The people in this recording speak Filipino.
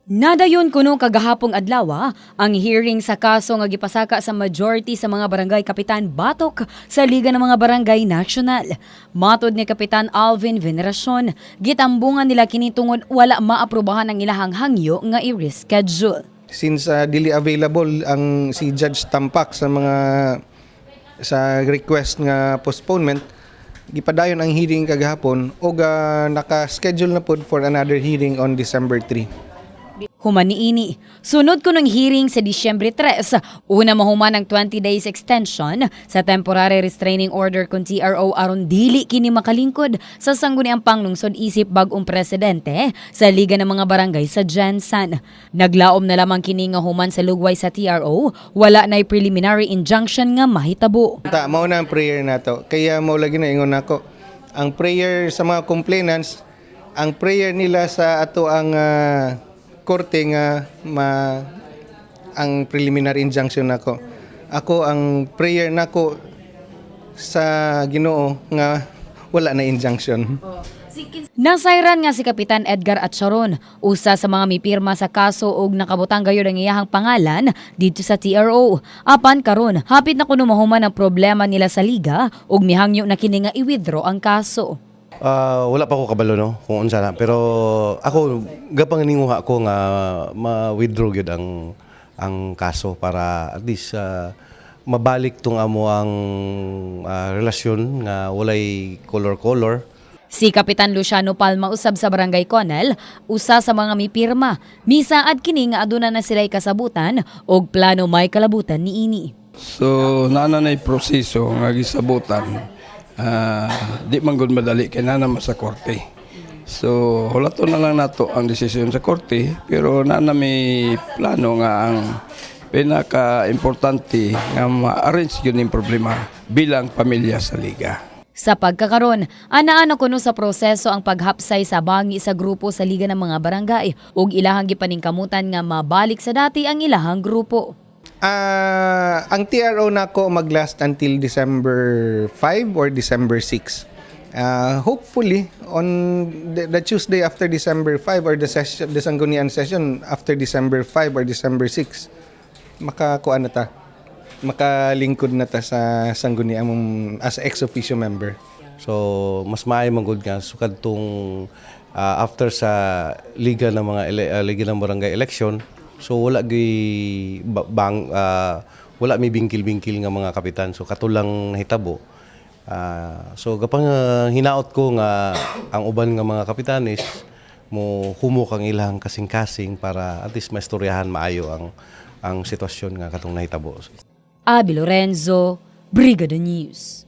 Nadayon kuno kagahapong adlaw ang hearing sa kaso nga gipasaka sa majority sa mga barangay kapitan batok sa Liga ng mga Barangay National. Matod ni Kapitan Alvin Veneracion, gitambungan nila kini tungod wala maaprubahan ang ilahang hangyo nga i-reschedule. Since dili available ang si Judge Tampak sa request nga postponement, gipadayon ang hearing kagahapon ug naka-schedule na pud for another hearing on December 3. Human niini, sunod ko ng hearing sa Disyembre 3, una mahuman ang 20 days extension sa Temporary Restraining Order kung TRO aron dili kini makalingkod sa sangguniang panglungsod isip bag-ong presidente sa Liga ng mga Barangay sa Jensan. Naglaom na lamang kini nga human sa lugway sa TRO, wala na'y preliminary injunction nga mahitabo. Mao na ang prayer nato. Kaya mao lagi na ingon nako. Ang prayer sa mga complainants, ang prayer nila sa ato ang korte nga ang preliminary injunction nako. Ako ang prayer nako sa Ginoo nga wala na injunction. Nasayran nga si Kapitan Edgar Atcharon, usa sa mga mipirma sa kaso ug nakabutang gayud ang iyahang pangalan dito sa TRO. Apan karon, hapit na kuno mahuman ang problema nila sa liga ug mihangyo na kini nga i-withdraw ang kaso. Wala pa ko kabalo no kung unsa na, pero ako gapang ninguha ko nga ma-withdraw gyud ang kaso para at least mabalik tong amo ang relasyon nga walay color. Si Kapitan Luciano Palma usab sa Barangay Conel, usa sa mga mipirma, misaad kini nga aduna na sila'y kasabutan og plano may kalabutan niini. So nanay proseso nga gisabutan. Di man gud madali kay nana sa korte. So hulato na lang nato ang desisyon sa korte, pero may plano nga ang pinaka-importante nga ma-arrange yun yung problema bilang pamilya sa liga. Sa pagkakaron, ana-ano kuno sa proseso ang paghapsay sa bangi sa grupo sa Liga ng mga Barangay ug ilahang gipaningkamutan nga mabalik sa dati ang ilahang grupo. Ang TRO nako maglast until December 5 or December 6. Hopefully on the Tuesday after December 5 or the sanggunian session after December 5 or December 6, makakuan na ta. Makalingkod na ta sa sanggunian as ex officio member. So mas maayo man gud nga sukad tong after sa Liga ng mga Liga ng Barangay election. So wala wala may bingkil-bingkil nga mga kapitan. So katulang nahitabo. So gapang hinaot ko nga ang uban nga mga kapitanes mo humok ang ilang kasing-kasing para at least maistoryahan maayo ang sitwasyon nga katong nahitabo. Abi Lorenzo, Brigada News.